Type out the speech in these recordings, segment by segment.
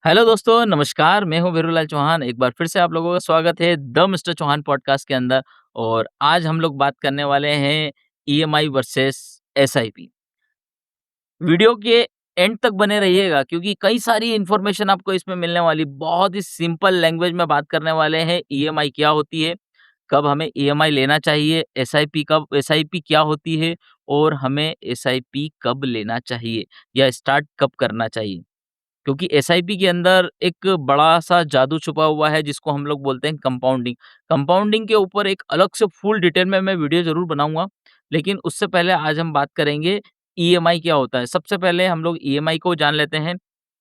Hello दोस्तों, नमस्कार। मैं हूँ वीरूलाल चौहान। एक बार फिर से आप लोगों का स्वागत है द मिस्टर चौहान पॉडकास्ट के अंदर। और आज हम लोग बात करने वाले हैं ईएमआई वर्सेस एसआईपी। वीडियो के एंड तक बने रहिएगा क्योंकि कई सारी इन्फॉर्मेशन आपको इसमें मिलने वाली। बहुत ही सिंपल लैंग्वेज में बात करने वाले हैं। ईएमआई क्या होती है, कब हमें ईएमआई लेना चाहिए, एसआईपी क्या होती है और हमें एसआईपी कब लेना चाहिए या स्टार्ट कब करना चाहिए। क्योंकि एसआईपी के अंदर एक बड़ा-सा जादू छुपा हुआ है जिसको हम लोग बोलते हैं कंपाउंडिंग। कंपाउंडिंग के ऊपर एक अलग से फुल डिटेल में मैं वीडियो ज़रूर बनाऊँगा। लेकिन उससे पहले आज हम बात करेंगे ईएमआई क्या होता है। सबसे पहले हम लोग ईएमआई को जान लेते हैं।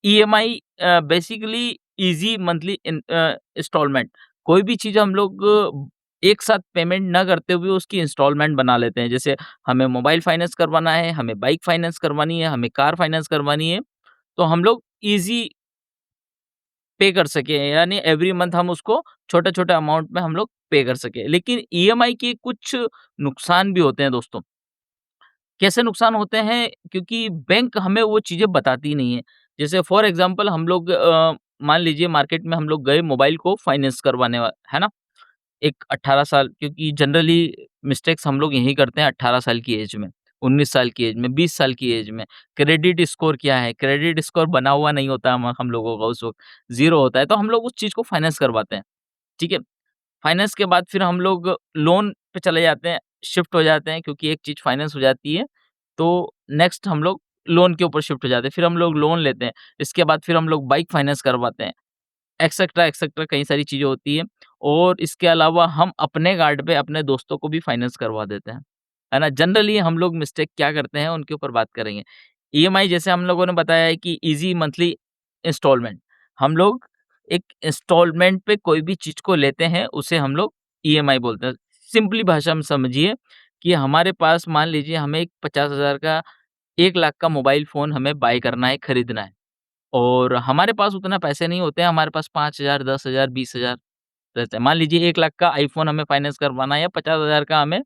EMI basically easy monthly instalment. कोई भी चीज़ हम लोग एक साथ पेमेंट ना करते हुए उसकी इंस्टॉलमेंट बना लेते हैं। जैसे हमें मोबाइल फाइनेंस करवाना है, हमें बाइक फाइनेंस करवानी है, हमें कार फाइनेंस करवानी है। तो हम लोग ईज़ी पे कर सकें, यानी एवरी मंथ हम उसको छोटे-छोटे अमाउंट में हम लोग पे कर सकें। लेकिन ईएमआई के कुछ नुकसान भी होते हैं दोस्तों। कैसे नुकसान होते हैं? क्योंकि बैंक हमें वो चीज़ें बताती नहीं है। जैसे फॉर एग्ज़ाम्पल हम लोग मान लीजिए मार्केट में हम लोग गए मोबाइल को फाइनेंस करवाने है ना? एक 18 साल, क्योंकि जनरली मिस्टेक्स हम लोग यही करते हैं 18 साल की एज में, 19 साल की एज में, 20 साल की एज में। क्रेडिट स्कोर क्या है? क्रेडिट स्कोर बना हुआ नहीं होता हम लोगों का उस वक़्त, ज़ीरो होता है, तो हम लोग उस चीज़ को फाइनेंस करवाते हैं, ठीक है? फाइनेंस के बाद फिर हम लोग लोन पे चले जाते हैं, शिफ्ट हो जाते हैं क्योंकि एक चीज़ फाइनेंस हो जाती है, तो नेक्स्ट हम लोग लोन के ऊपर शिफ्ट हो जाते हैं। फिर हम लोग लोन लेते हैं, इसके बाद फिर हम लोग बाइक फाइनेंस करवाते हैं। एक्सेट्रा, एक्सेट्रा कई सारी चीज़ें होती हैं। और इसके अलावा हम अपने कार्ड पे अपने दोस्तों को भी फाइनेंस करवा देते हैं, है ना? जनरली हम लोग मिस्टेक क्या करते हैं उनके ऊपर बात करेंगे। ईएमआई जैसे हम लोगों ने बताया है कि ईज़ी मंथली इंस्टॉलमेंट। हम लोग एक इंस्टॉलमेंट पे कोई भी चीज़ को लेते हैं उसे हम लोग ईएमआई बोलते हैं। सिंपली भाषा में समझिए कि हमारे पास मान लीजिए हमें एक 50,000 का 1 लाख का मोबाइल फ़ोन हमें बाय करना है, खरीदना है। और हमारे पास उतना पैसे नहीं होते हैं, हमारे पास 5,000, 10,000, 20,000 रहते हैं। मान लीजिए 1 लाख का आईफ़ोन हमें फाइनेंस करवाना है या 50,000 का हमें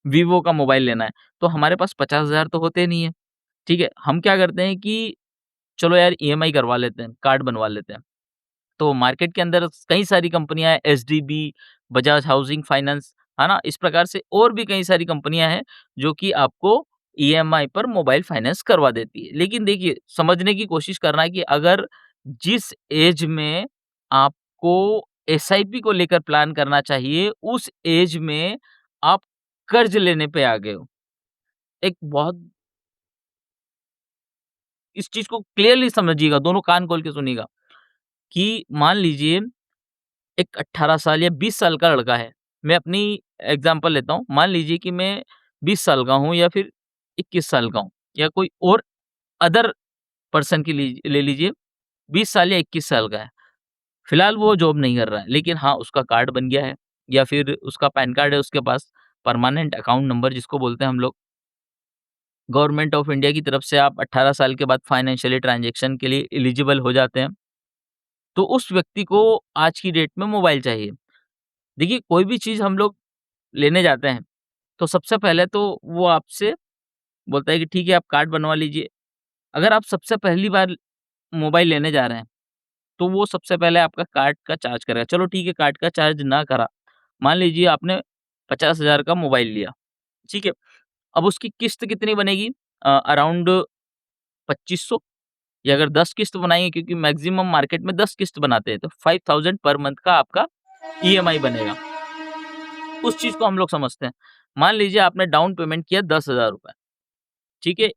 वीवो का मोबाइल लेना है, तो हमारे पास 50,000 तो होते नहीं है, ठीक है? हम क्या करते हैं कि चलो यार ईएमआई करवा लेते हैं, कार्ड बनवा लेते हैं। तो मार्केट के अंदर कई सारी कंपनियाँ हैं, एचडीबी, बजाज हाउसिंग फाइनेंस, है ना? इस प्रकार से और भी कई सारी कंपनियाँ हैं, जो कि आपको ईएमआई पर मोबाइल फाइनेंस करवा देती है। लेकिन देखिए, समझने की कोशिश करना कि अगर जिस ऐज में आपको एसआईपी को लेकर प्लान करना चाहिए, उस ऐज में आप कर्ज़ लेने पे आ गए हो। एक बहुत इस चीज़ को क्लियरली समझिएगा, दोनों कान खोल के सुनिएगा कि मान लीजिए एक 18 साल या 20 साल का लड़का है। मैं अपनी एग्ज़ाम्पल लेता हूँ। मान लीजिए कि मैं 20 साल का हूँ या फिर 21 साल का हूँ या कोई और अदर पर्सन की ले लीजिए, 20 साल या 21 साल का है। फिलहाल वो जॉब नहीं कर रहा है, लेकिन हाँ, उसका कार्ड बन गया है या फिर उसका पैन कार्ड है उसके पास, परमानेंट अकाउंट नंबर जिसको बोलते हैं हम लोग। गवर्नमेंट ऑफ इंडिया की तरफ से आप 18 साल के बाद फाइनेंशियली ट्रांज़ैक्शन के लिए एलिजिबल हो जाते हैं। तो उस व्यक्ति को आज की डेट में मोबाइल चाहिए। देखिए, कोई भी चीज़ हम लोग लेने जाते हैं, तो सबसे पहले तो वो आपसे बोलता है कि ठीक है, आप कार्ड बनवा लीजिए। अगर आप सबसे पहली बार मोबाइल लेने जा रहे हैं, तो वो सबसे पहले आपका कार्ड का चार्ज करेगा। चलो ठीक है, कार्ड का चार्ज ना करा, मान लीजिए आपने 50,000 का मोबाइल लिया, ठीक है? अब उसकी किस्त कितनी बनेगी? अराउंड 2500, या अगर 10 किस्त बनाएँगे, क्योंकि मैक्सिमम मार्केट में 10 किस्त बनाते हैं, तो 5,000 पर मंथ का आपका ईएमआई बनेगा। उस चीज़ को हम लोग समझते हैं। मान लीजिए आपने डाउन पेमेंट किया ₹10,000, ठीक है?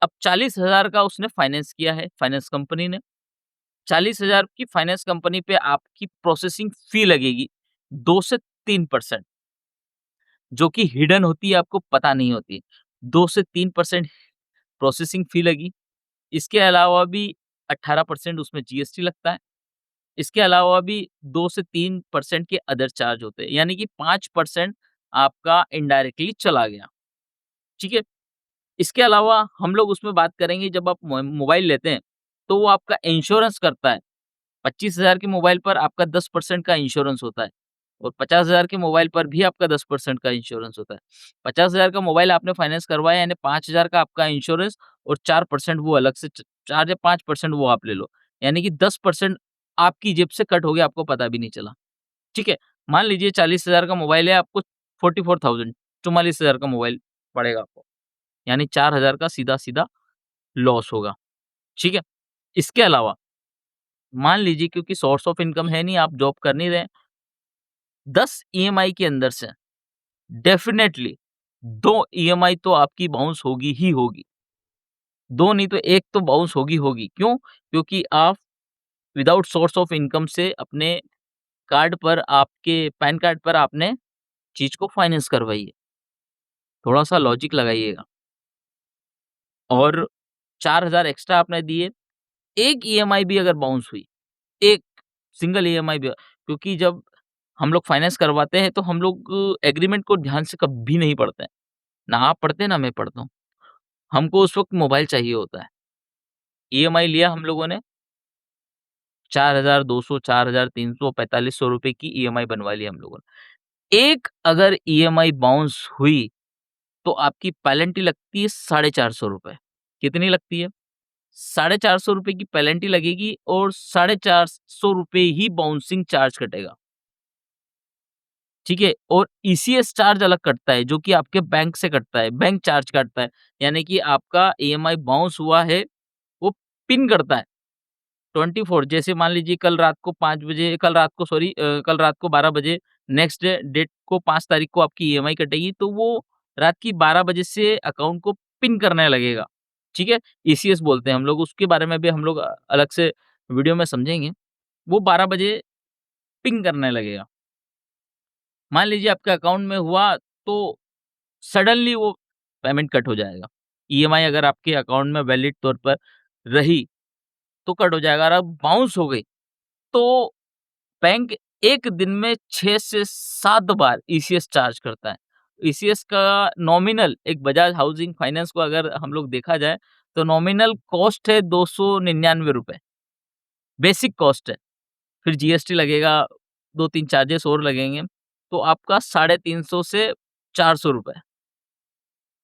अब 40,000 का उसने फाइनेंस किया है, फाइनेंस कंपनी ने। 40,000 की फाइनेंस कंपनी पे आपकी प्रोसेसिंग फी लगेगी 2 से 3%, जो कि हिडन होती है, आपको पता नहीं होती। 2 से 3% प्रोसेसिंग फी लगी। इसके अलावा भी 18% उसमें जीएसटी लगता है। इसके अलावा भी 2 से 3% के अदर चार्ज होते हैं, यानी कि 5% आपका इनडायरेक्टली चला गया, ठीक है? इसके अलावा हम लोग उसमें बात करेंगे, जब आप मोबाइल लेते हैं, तो वो आपका इंश्योरेंस करता है। 25,000 के मोबाइल पर आपका 10% का इंश्योरेंस होता है और 50,000 के मोबाइल पर भी आपका 10% का इंश्योरेंस होता है। 50,000 का मोबाइल आपने फाइनेंस करवाया, यानी 5,000 का आपका इंश्योरेंस और 4% वो अलग से च 4 या 5% वो आप ले लो। यानी कि 10% आपकी जेब से कट हो गया, आपको पता भी नहीं चला। ठीक है? मान लीजिए 40,000 का मोबाइल है, आपको 44,000 44,000 का मोबाइल पड़ेगा आपको, यानी 4,000 का सीधा-सीधा लॉस होगा। ठीक है? इसके अलावा मान लीजिए क्योंकि सोर्स ऑफ इनकम है नहीं, आप जॉब कर नहीं रहे हैं, 10 ईएमआई के अंदर से डेफ़िनेटली 2 ईएमआई तो आपकी बाउंस होगी ही होगी। 2 नहीं तो 1 तो बाउंस होगी होगी। क्यों? क्योंकि आप विदाउट सोर्स ऑफ इनकम से अपने कार्ड पर आपके पैन कार्ड पर आपने चीज़ को फाइनेंस करवाई है। थोड़ा-सा लॉजिक लगाइएगा और 4,000 एक्स्ट्रा आपने दिए, 1 ईएमआई भी अगर बाउंस हुई, 1 सिंगल ईएमआई भी क्योंकि जब हम लोग फाइनेंस करवाते हैं तो हम लोग एग्रीमेंट को ध्यान से कभी नहीं पढ़ते हैं। ना आप पढ़ते हैं, ना मैं पढ़ता हूँ। हमको उस वक़्त मोबाइल चाहिए होता है। ईएमआई लिया हम लोगों ने 4,200 4,300 ₹4,500 रुपए की ईएमआई बनवा ली हम लोगों ने। एक अगर ईएमआई बाउंस हुई, तो आपकी पेनल्टी लगती है ₹450 कितनी लगती है? ₹450 की पेनल्टी लगेगी और ₹450 ही बाउंसिंग चार्ज कटेगा। ठीक है? और ईसीएस चार्ज अलग कटता है, जो कि आपके बैंक से कटता है, बैंक चार्ज काटता है। यानी कि आपका ईएमआई बाउंस हुआ है, वो पिन करता है। 24 जैसे मान लीजिए कल रात को 5 बजे कल रात को सॉरी कल रात को 12 बजे नेक्स्ट डे डेट को 5 तारीख को आपकी ईएमआई कटेगी, तो वो रात की 12 बजे से अकाउंट को पिन करने लगेगा, ठीक है? ईसीएस बोलते हैं हम लोग, उसके बारे में भी हम लोग अलग से वीडियो में समझेंगे। वो 12 बजे पिंग करने लगेगा। मान लीजिए आपके अकाउंट में हुआ, तो सडनली वो पेमेंट कट हो जाएगा। ईएमआई अगर आपके अकाउंट में वैलिड तौर पर रही, तो कट हो जाएगा और अब बाउंस हो गई, तो बैंक 1 दिन में 6 से 7 बार ईसीएस चार्ज करता है। ईसीएस का नॉमिनल एक बजाज हाउसिंग फाइनेंस को अगर हम लोग देखा जाए, तो नॉमिनल कॉस्ट है ₹299 बेसिक कॉस्ट है। फिर जीएसटी लगेगा, 2-3 चार्जेस और लगेंगे, तो आपका 350 से ₹400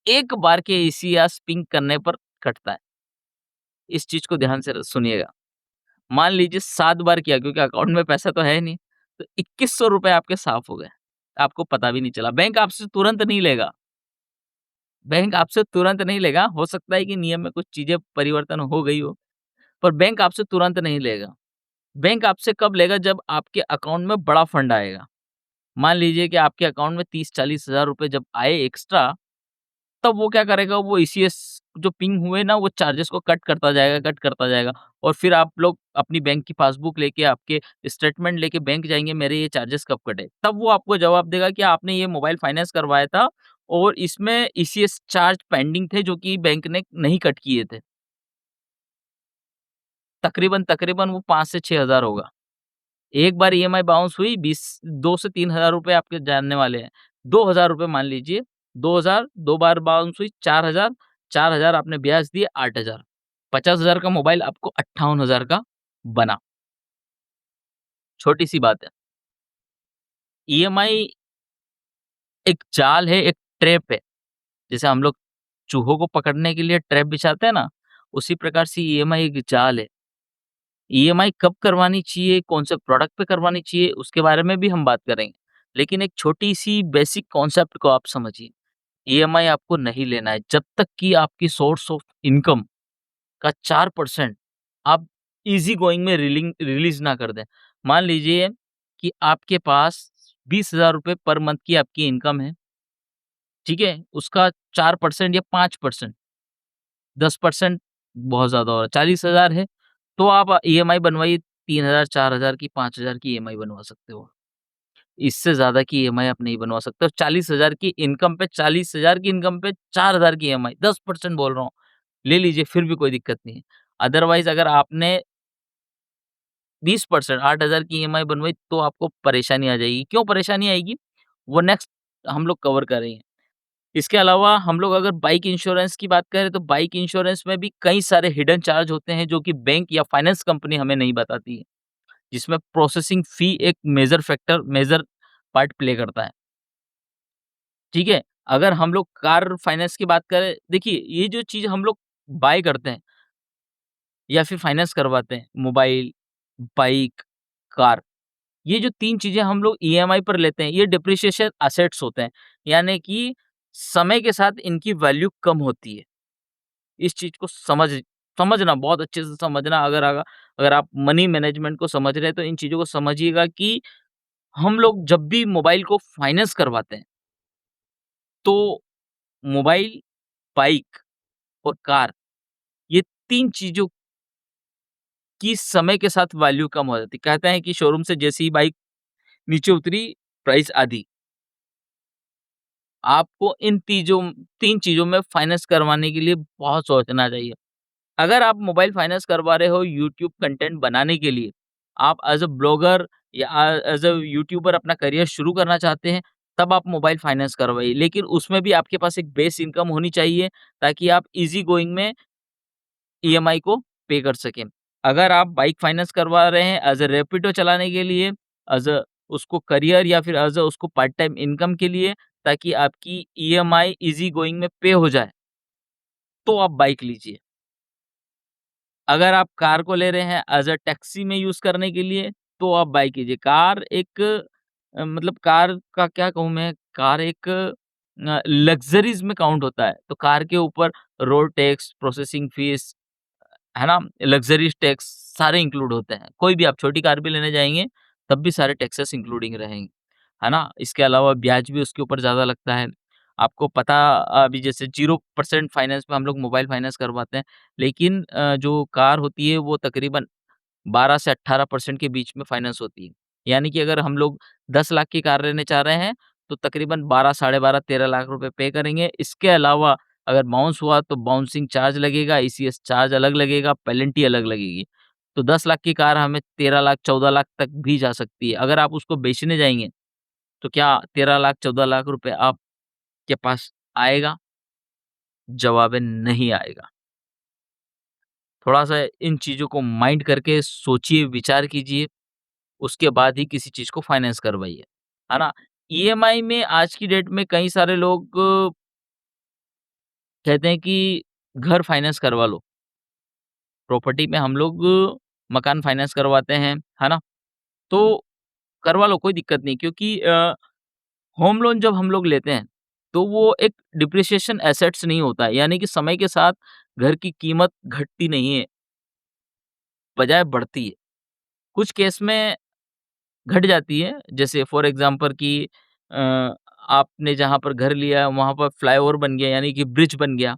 एक बार के ईसीएस पिंग करने पर कटता है। इस चीज़ को ध्यान से सुनिएगा। मान लीजिए 7 बार किया क्योंकि अकाउंट में पैसा तो है नहीं, तो ₹2100 आपके साफ़ हो गए। आपको पता भी नहीं चला। बैंक आपसे तुरंत नहीं लेगा, बैंक आपसे तुरंत नहीं लेगा। हो सकता है कि नियम में कुछ चीज़ें परिवर्तन हो गई हो, पर बैंक आपसे तुरंत नहीं लेगा। बैंक आपसे कब लेगा जब आपके अकाउंट में बड़ा फंड आएगा। मान लीजिए कि आपके अकाउंट में 30-40 हज़ार रुपए जब आए एक्स्ट्रा, तब वो क्या करेगा, वो ईसीएस जो पिंग हुए ना, वो चार्जेस को कट करता जाएगा और फिर आप लोग अपनी बैंक की पासबुक लेके, आपके स्टेटमेंट लेके बैंक जाएँगे, मेरे ये चार्जेस कब कटे? तब वो आपको जवाब देगा कि आपने ये मोबाइल फाइनेंस करवाया था और इसमें ईसीएस चार्ज पेंडिंग थे, जो कि बैंक ने नहीं कट किए थे। तकरीबन वो 5 से 6 हज़ार होगा। एक बार ईएमआई बाउंस हुई, 20 2 से 3 हज़ार रुपए आपके जानने वाले हैं। 2,000 रुपए मान लीजिए, 2,000 2 बार बाउंस हुई 4,000 4,000 आपने ब्याज दिए 8,000 50,000 का मोबाइल आपको 58,000 का बना। छोटी-सी बात है। ईएमआई एक जाल है, एक ट्रैप है। जैसे हम लोग चूहों को पकड़ने के लिए ट्रैप बिछाते हैं ना, उसी प्रकार से ईएमआई एक जाल है। ईएमआई कब करवानी चाहिए, कौन से प्रोडक्ट पे करवानी चाहिए, उसके बारे में भी हम बात करेंगे। लेकिन एक छोटी-सी बेसिक कॉन्सेप्ट को आप समझिए। ईएमआई आपको नहीं लेना है जब तक कि आपकी सोर्स ऑफ इनकम का 4% आप ईज़ी गोइंग में रिलीज़ ना कर दें। मान लीजिए कि आपके पास ₹20,000 पर मंथ की आपकी इनकम है, ठीक है? उसका 4% या 5% 10% बहुत ज़्यादा हो रहा है, 40,000 है, तो आप ईएमआई बनवाइए 3,000 4,000 की 5,000 की ईएमआई बनवा सकते हो। इससे ज़्यादा की ईएमआई आप नहीं बनवा सकते और 40,000 की इनकम पे 40,000 की इनकम पे 4,000 की ईएमआई 10% बोल रहा हूँ, ले लीजिए फिर भी कोई दिक्कत नहीं है। अदरवाइज़ अगर आपने 20% 8,000 की ईएमआई बनवाई तो आपको परेशानी आ जाएगी। क्यों परेशानी आएगी? वो नेक्स्ट हम लोग कवर करेंगे। इसके अलावा हम लोग अगर बाइक इंश्योरेंस की बात करें तो बाइक इंश्योरेंस में भी कई सारे हिडन चार्ज होते हैं जो कि बैंक या फाइनेंस कंपनी हमें नहीं बताती है। जिसमें प्रोसेसिंग फी एक मेजर पार्ट प्ले करता है। ठीक है? अगर हम लोग कार फाइनेंस की बात करें, देखिए ये जो चीज़ हम लोग बाय करते हैं, या फिर फाइनेंस करवाते हैं, मोबाइल, बाइक, कार, ये जो 3 चीज़ें हम लोग ईएमआई पर लेते हैं, ये डिप्रिसिएशन एसेट्स होते हैं। यानी कि समय के साथ इनकी वैल्यू कम होती है। इस चीज़ को समझना बहुत अच्छे से समझना, अगर आप मनी मैनेजमेंट को समझ रहे हैं, तो इन चीज़ों को समझिएगा कि हम लोग जब भी मोबाइल को फाइनेंस करवाते हैं, तो मोबाइल, बाइक और कार, ये 3 चीज़ों की समय के साथ वैल्यू कम हो जाती है। कहते हैं कि शोरूम से जैसे ही बाइक नीचे उतरी, प्राइस आधी। आपको इन तीजों 3 चीज़ों में फाइनेंस करवाने के लिए बहुत सोचना चाहिए। अगर आप मोबाइल फाइनेंस करवा रहे हो यूट्यूब कंटेंट बनाने के लिए, आप एज़ अ ब्लॉगर या एज़ अ यूट्यूबर अपना करियर शुरू करना चाहते हैं, तब आप मोबाइल फाइनेंस करवाइए। लेकिन उसमें भी आपके पास एक बेस इनकम होनी चाहिए, ताकि आप ईज़ी गोइंग में ईएमआई को पे कर सकें। अगर आप बाइक फाइनेंस करवा रहे हैं एज़ अ रैपिडो चलाने के लिए, एज़ अ उसको करियर या फिर एज़ अ उसको पार्ट टाइम इनकम के लिए, ताकि आपकी ईएमआई ईज़ी गोइंग में पे हो जाए, तो आप बाइक लीजिए। अगर आप कार को ले रहे हैं एज़ अ टैक्सी में यूज़ करने के लिए, तो आप बाय कीजिए। कार एक मतलब कार का क्या कहूँ मैं, कार एक लग्ज़रीज़ में काउंट होता है। तो कार के ऊपर रोड टैक्स, प्रोसेसिंग फीस, है ना? लग्ज़रीज़ टैक्स सारे इंक्लूड होते हैं। कोई भी आप छोटी कार भी लेने जाएँगे, तब भी सारे टैक्सेस इंक्लूडिंग रहेंगे, है ना? इसके अलावा ब्याज भी उसके ऊपर ज़्यादा लगता है। आपको पता अभी जैसे 0% फाइनेंस में हम लोग मोबाइल फाइनेंस करवाते हैं, लेकिन जो कार होती है वो तकरीबन 12 से 18% के बीच में फाइनेंस होती है। यानी कि अगर हम लोग 10 लाख की कार लेने चाह रहे हैं, तो तकरीबन 12, साढ़े 12, 13 लाख रुपए पे करेंगे। इसके अलावा अगर बाउंस हुआ तो बाउंसिंग चार्ज लगेगा, ईसीएस चार्ज अलग लगेगा, पेनल्टी अलग लगेगी। तो 10 लाख की कार हमें 13 लाख, 14 लाख तक भी जा सकती है। अगर आप उसको बेचने जाएँगे, तो क्या 13 लाख, 14 लाख रुपए आपके पास आएगा? जवाबें नहीं आएगा। थोड़ा-सा इन चीज़ों को माइंड करके सोचिए, विचार कीजिए, उसके बाद ही किसी चीज़ को फाइनेंस करवाइए, है ना? ईएमआई में आज की डेट में कई सारे लोग कहते हैं कि घर फाइनेंस करवा लो, प्रॉपर्टी में हम लोग मकान फाइनेंस करवाते हैं, है ना? तो करवा लो, कोई दिक्कत नहीं, क्योंकि होम लोन जब हम लोग लेते हैं, तो वो एक डिप्रिसिएशन एसेट्स नहीं होता है, यानी कि समय के साथ घर की कीमत घटती नहीं है, बजाय बढ़ती है। कुछ केस में घट जाती है, जैसे फॉर एग्ज़ाम्पल कि आपने जहाँ पर घर लिया, वहाँ पर फ्लाईओवर बन गया, यानी कि ब्रिज बन गया।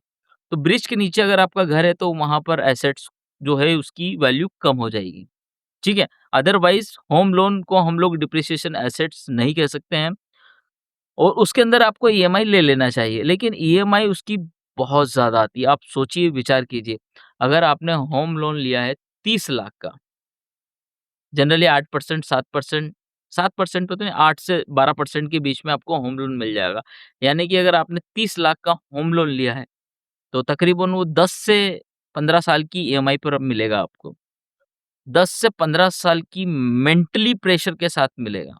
तो ब्रिज के नीचे अगर आपका घर है, तो वहाँ पर एसेट्स जो है उसकी वैल्यू कम हो जाएगी, ठीक है? अदरवाइज़ होम लोन को हम लोग डिप्रिसिएशन एसेट्स नहीं कह सकते हैं, और उसके अंदर आपको ईएमआई ले लेना चाहिए, लेकिन ईएमआई उसकी बहुत ज़्यादा आती है। आप सोचिए, विचार कीजिए, अगर आपने होम लोन लिया है 30 लाख का, जनरली 8%, 7%, 7% पे तो नहीं, 8 से 12% के बीच में आपको होम लोन मिल जाएगा। यानी कि अगर आपने 30 लाख का होम लोन लिया है, तो तकरीबन वो 10 से 15 साल की ईएमआई पर अब मिलेगा आपको। 10 से 15 साल की मेंटली प्रेशर के साथ मिलेगा।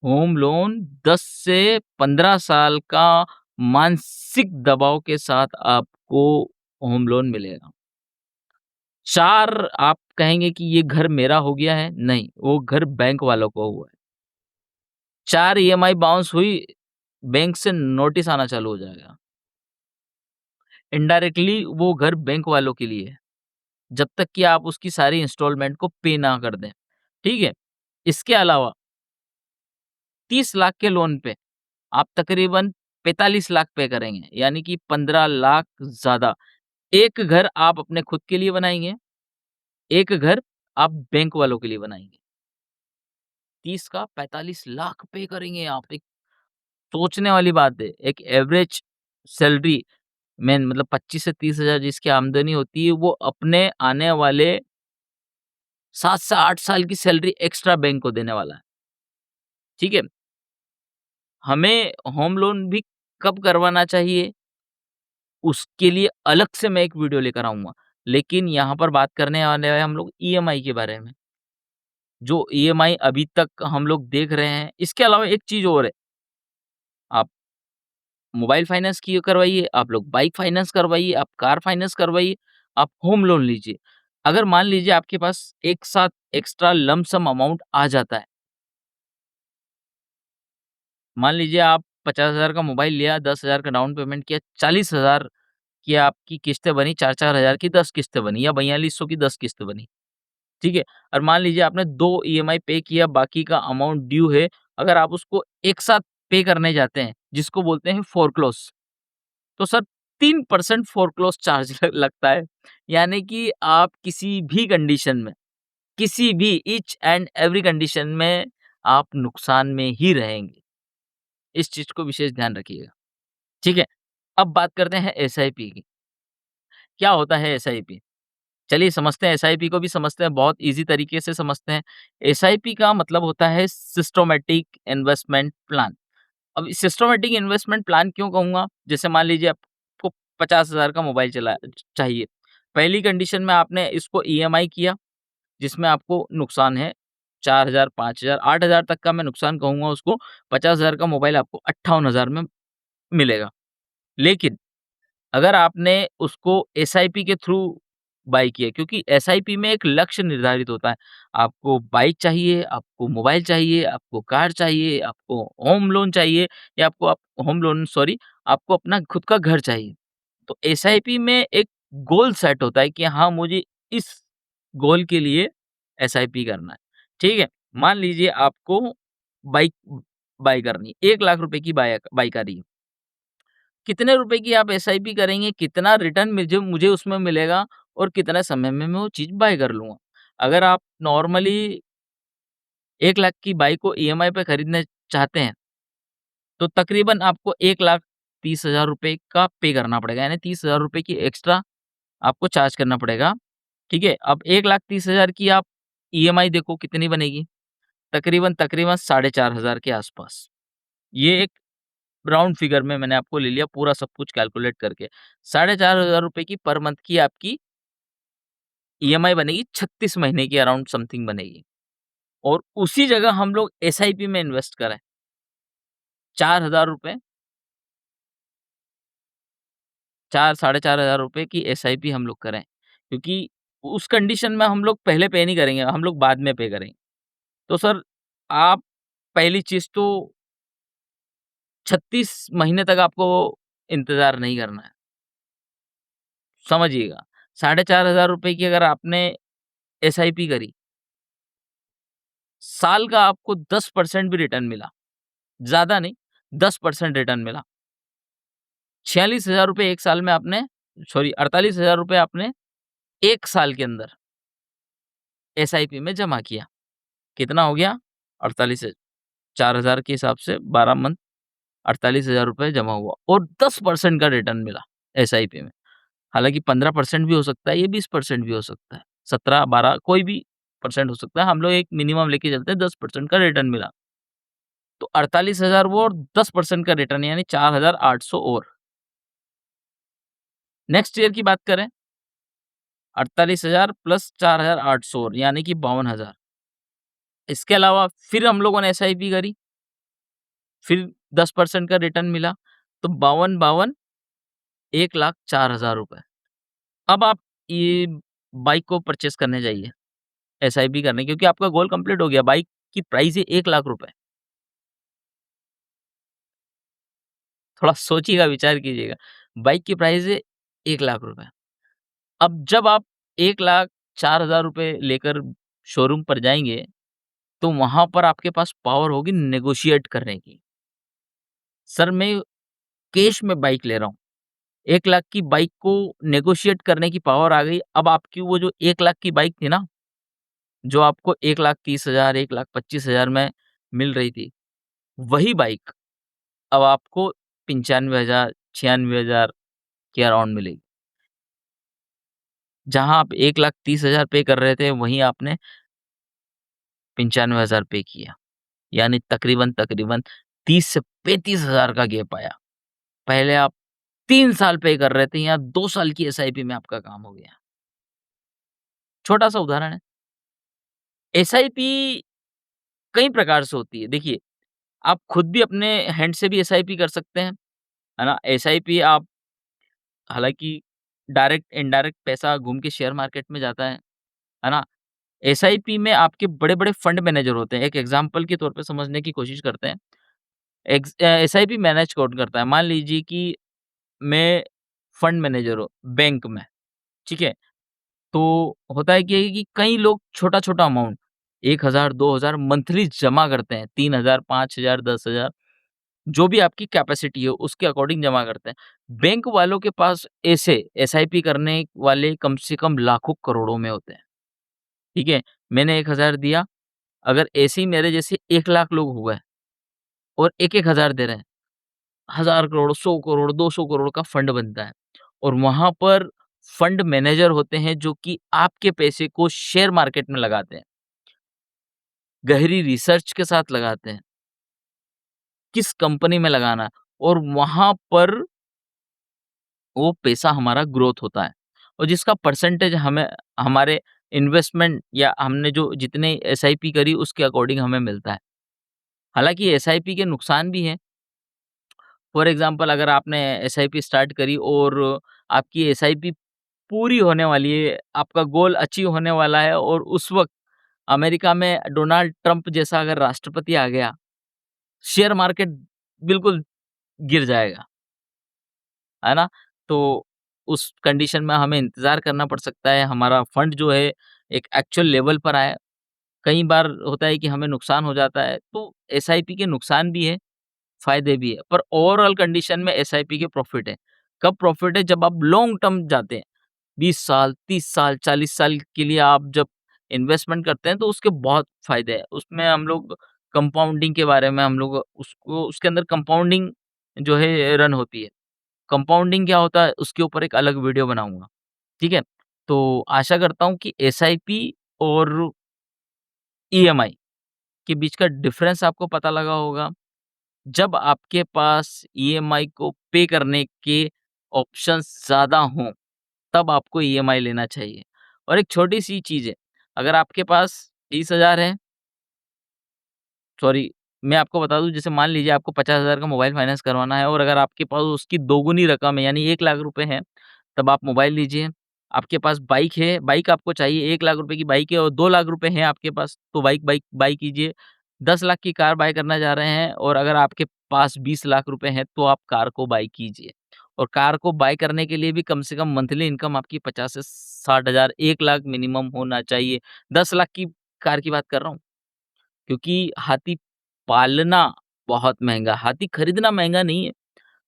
होम लोन 10 से 15 साल का मानसिक दबाव के साथ आपको होम लोन मिलेगा। 4 आप कहेंगे कि ये घर मेरा हो गया है, नहीं, वो घर बैंक वालों को हुआ है। 4 ईएमआई बाउंस हुई, बैंक से नोटिस आना चालू हो जाएगा। इनडायरेक्टली वो घर बैंक वालों के लिए है, जब तक कि आप उसकी सारी इंस्टॉलमेंट को पे ना कर दें, ठीक है? इसके अलावा 30 लाख के लोन पे आप तकरीबन 45 लाख पे करेंगे, यानी कि 15 लाख ज़्यादा। एक घर आप अपने खुद के लिए बनाएँगे, एक घर आप बैंक वालों के लिए बनाएँगे। 30 का 45 लाख पे करेंगे आप। एक सोचने वाली बात है। एक एवरेज सैलरी में मतलब 25 से 30,000 जिसकी आमदनी होती है, वो अपने आने वाले 7 से 8 साल की सैलरी एक्स्ट्रा बैंक को देने वाला है। ठीक है? हमें होम लोन भी कब करवाना चाहिए, उसके लिए अलग से मैं एक वीडियो लेकर आऊँगा। लेकिन यहाँ पर बात करने वाले हैं हम लोग ईएमआई के बारे में। जो ईएमआई अभी तक हम लोग देख रहे हैं, इसके अलावा एक चीज़ और है, आप मोबाइल फाइनेंस की करवाइए, आप लोग बाइक फाइनेंस करवाइए, आप कार फाइनेंस करवाइए, आप होम लोन लीजिए। अगर मान लीजिए आपके पास एक साथ एक्स्ट्रा लंप सम अमाउंट आ जाता है, मान लीजिए आप 50,000 का मोबाइल लिया, 10,000 का डाउन पेमेंट किया, 40,000 की आपकी किस्तें बनी, 4-4 हज़ार की 10 किस्तें बनी या 4200 की 10 किस्तें बनी, ठीक है? और मान लीजिए आपने 2 ईएमआई पे किया, बाकी का अमाउंट ड्यू है, अगर आप उसको एक साथ पे करने जाते हैं, जिसको बोलते हैं फोरक्लोज, तो सर 3% फोरक्लोज चार्ज लगता है। यानी कि आप किसी भी कंडीशन में, किसी भी ईच एंड एवरी कंडीशन में आप नुकसान में ही रहेंगे। इस चीज़ को विशेष ध्यान रखिएगा, ठीक है? अब बात करते हैं एसआईपी की। क्या होता है एसआईपी? चलिए समझते हैं, एसआईपी को भी समझते हैं, बहुत ईज़ी तरीके से समझते हैं। एसआईपी का मतलब होता है सिस्टमैटिक इन्वेस्टमेंट प्लान। अब सिस्टमैटिक इन्वेस्टमेंट प्लान क्यों कहूँगा? जैसे मान लीजिए आपको 50,000 का मोबाइल चाहिए। पहली कंडीशन में आपने इसको ईएमआई किया, जिसमें आपको नुकसान है 4,000, 5,000, 8,000 तक का मैं नुकसान कहूँगा उसको। 50,000 का मोबाइल आपको 58,000 में मिलेगा। लेकिन अगर आपने उसको एसआईपी के थ्रू बाय किया, क्योंकि एसआईपी में एक लक्ष्य निर्धारित होता है। आपको बाइक चाहिए, आपको मोबाइल चाहिए, आपको कार चाहिए, आपको होम लोन चाहिए या आपको आप होम लोन सॉरी आपको अपना खुद का घर चाहिए। तो एसआईपी में एक गोल सेट होता है कि हाँ, मुझे इस गोल के लिए एसआईपी करना है। ठीक है? मान लीजिए आपको बाइक बाय करनी है, 1 लाख रुपए की बाइक आ रही है। कितने रुपए की आप एसआईपी करेंगे, कितना रिटर्न मुझे मुझे उसमें मिलेगा और कितने समय में मैं वो चीज़ बाय कर लूँगा। अगर आप नॉर्मली 1 लाख की बाइक को ईएमआई पे खरीदना चाहते हैं, तो तकरीबन आपको 1,30,000 रुपए का पे करना पड़ेगा, यानी 30,000 रुपए की एक्स्ट्रा आपको चार्ज करना पड़ेगा, ठीक है? अब 1,30,000 की आप ईएमआई देखो कितनी बनेगी, तकरीबन साढ़े 4,000 के आसपास। ये एक राउंड फिगर में मैंने आपको ले लिया पूरा सब कुछ कैलकुलेट करके। साढ़े 4,000 रुपए की पर मंथ की आपकी ईएमआई बनेगी, 36 महीने की अराउंड समथिंग बनेगी और उसी जगह हम लोग एसआईपी में इन्वेस्ट करें, 4,000 रुपए 4 साढ़े 4,000 रुपए की एसआईपी हम लोग करें, क्योंकि उस कंडीशन में हम लोग पहले पे नहीं करेंगे, हम लोग बाद में पे करेंगे। तो सर आप पहली चीज़ तो 36 महीने तक आपको इंतज़ार नहीं करना है, समझिएगा। साढ़े 4,000 रुपए की अगर आपने एसआईपी करी, साल का आपको 10% भी रिटर्न मिला, ज़्यादा नहीं, 10% रिटर्न मिला। 46,000 रुपए 1 साल में आपने सॉरी 48,000 रुपए आपने 1 साल के अंदर एसआईपी में जमा किया। कितना हो गया? 48 4,000 के हिसाब से 12 मंथ 48,000 रुपए जमा हुआ और 10% का रिटर्न मिला एसआईपी में। हालाँकि 15% भी हो सकता है, ये 20% भी हो सकता है। 17, 12 कोई भी परसेंट हो सकता है। हम लोग एक मिनिमम लेके चलते हैं, 10% का रिटर्न मिला। तो 48,000 वो और 10% का रिटर्न यानी 4,800 और। नेक्स्ट ईयर की बात करें, 48,000 प्लस 4,800 और यानी कि 52,000। इसके अलावा फिर हम लोगों ने एसआईपी करी, फिर 10% का रिटर्न मिला, तो 52-52 1,04,000 रुपए। अब आप ये बाइक को परचेज़ करने जाइए, एसआईपी करने क्योंकि आपका गोल कंप्लीट हो गया। बाइक की प्राइस है 1 लाख रुपए। थोड़ा सोचिएगा, विचार कीजिएगा। बाइक की प्राइस है 1 लाख रुपए। अब जब आप 1,04,000 रुपए लेकर शोरूम पर जाएँगे, तो वहाँ पर आपके पास पावर होगी नेगोशिएट करने की। सर मैं कैश में बाइक ले रहा हूँ। 1 लाख की बाइक को नेगोशिएट करने की पावर आ गई। अब आपकी वो जो 1 लाख की बाइक थी ना, जो आपको 1,30,000 1,25,000 में मिल रही थी, वही बाइक अब आपको 95,000 96,000 के अराउंड मिलेगी। जहाँ आप 1,30,000 पे कर रहे थे, वहीं आपने 95,000 पे किया। यानी तकरीबन 30 से 35,000 का गैप आया। पहले आप 3 साल पे कर रहे थे, यहाँ 2 साल की एसआईपी में आपका काम हो गया। छोटा-सा उदाहरण है। एसआईपी कई प्रकार से होती है। देखिए, आप खुद भी अपने हैंड से भी एसआईपी कर सकते हैं, है ना? एसआईपी आप हालाँकि डायरेक्ट इनडायरेक्ट पैसा घूम के शेयर मार्केट में जाता है। है ना? एसआईपी में आपके बड़े-बड़े फंड मैनेजर होते हैं। एक एग्ज़ाम्पल के तौर पे समझने की कोशिश करते हैं। एसआईपी मैनेज कौन करता है? मान लीजिए कि मैं फंड मैनेजर हूँ बैंक में, ठीक है? तो होता है क्या है कि कई लोग छोटा-छोटा अमाउंट 1000, 2000 मंथली जमा करते हैं। 3000, 5000, 10,000 जो भी आपकी कैपेसिटी है उसके अकॉर्डिंग जमा करते हैं। बैंक वालों के पास ऐसे एसआईपी करने वाले कम से कम लाखों करोड़ों में होते हैं, ठीक है? मैंने 1000 दिया, अगर ऐसे ही मेरे जैसे 1 लाख लोग हुए और 1-1 हज़ार दे रहे हैं, 1000 करोड़, 100 करोड़, 200 करोड़ का फंड बनता है और वहाँ पर फंड मैनेजर होते हैं जो कि आपके पैसे को शेयर मार्केट में लगाते हैं, गहरी रिसर्च के साथ लगाते हैं, किस कंपनी में लगाना है और वहाँ पर वो पैसा हमारा ग्रोथ होता है और जिसका परसेंटेज हमें हमारे इन्वेस्टमेंट या हमने जो जितने एसआईपी करी उसके अकॉर्डिंग हमें मिलता है। हालाँकि एसआईपी के नुकसान भी हैं। फॉर एग्ज़ाम्पल अगर आपने एसआईपी स्टार्ट करी और आपकी एसआईपी पूरी होने वाली है, आपका गोल अचीव होने वाला है और उस वक़्त अमेरिका में डोनाल्ड ट्रंप जैसा अगर राष्ट्रपति आ गया, शेयर मार्केट बिल्कुल गिर जाएगा, है ना? तो उस कंडीशन में हमें इंतज़ार करना पड़ सकता है, हमारा फंड जो है एक एक्चुअल लेवल पर आए। कई बार होता है कि हमें नुकसान हो जाता है, तो एसआईपी के नुकसान भी है, फ़ायदे भी है, पर ओवरऑल कंडीशन में एसआईपी के प्रॉफ़िट है। कब प्रॉफ़िट है? जब आप लॉन्ग टर्म जाते हैं, 20 साल, 30 साल, 40 साल के लिए आप जब इन्वेस्टमेंट करते हैं, तो उसके बहुत फ़ायदे हैं। उसमें हम लोग कंपाउंडिंग के बारे में हम लोग उसको उसके अंदर कंपाउंडिंग जो है रन होती है। कंपाउंडिंग क्या होता है, उसके ऊपर एक अलग वीडियो बनाऊँगा, ठीक है? तो आशा करता हूँ कि एसआईपी और ईएमआई के बीच का डिफ़रेंस आपको पता लगा होगा। जब आपके पास ईएमआई को पे करने के ऑप्शंस ज़्यादा हों, तब आपको ईएमआई लेना चाहिए। और एक छोटी-सी चीज़ है, अगर आपके पास 30,000 है, सॉरी, मैं आपको बता दूँ जैसे मान लीजिए आपको 50,000 का मोबाइल फाइनेंस करवाना है और अगर आपके पास उसकी दोगुनी रकम है यानी 1 लाख रुपए है, तब आप मोबाइल लीजिए। आपके पास बाइक है, बाइक आपको चाहिए 1 लाख रुपए की बाइक है और 2 लाख रुपए हैं आपके पास, तो बाई कीजिए। 10 लाख की कार बाय करना चाह रहे हैं और अगर आपके पास 20 लाख रुपए हैं, तो आप कार को बाय कीजिए। और कार को बाय करने के लिए भी कम से कम मंथली इनकम आपकी 50 से 60,000, 1 लाख मिनिमम होना चाहिए। 10 लाख की कार की बात कर रहा हूँ। क्योंकि हाथी पालना बहुत महँगा, हाथी खरीदना महँगा नहीं है,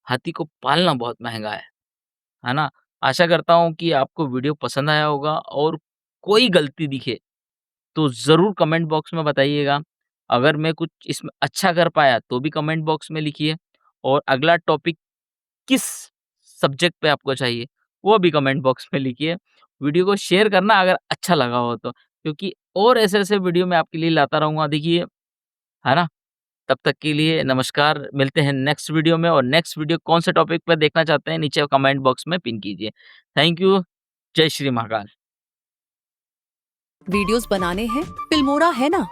हाथी को पालना बहुत महँगा है ना? आशा करता हूँ कि आपको वीडियो पसंद आया होगा और कोई गलती दिखे तो ज़रूर कमेंट बॉक्स में बताइएगा। अगर मैं कुछ इसमें अच्छा कर पाया तो भी कमेंट बॉक्स में लिखिए और अगला टॉपिक किस सब्जेक्ट पे आपको चाहिए, वो भी कमेंट बॉक्स में लिखिए। वीडियो को शेयर करना अगर अच्छा लगा हो तो, क्योंकि और ऐसे-ऐसे वीडियो मैं आपके लिए लाता रहूँगा देखिए, है ना? तब तक के लिए नमस्कार, मिलते हैं नेक्स्ट वीडियो में और नेक्स्ट वीडियो कौन से टॉपिक पर देखना चाहते हैं नीचे कमेंट बॉक्स में पिन कीजिए। थैंक यू, जय श्री महाकाल। वीडियोस बनाने हैं, फिल्मोरा है ना?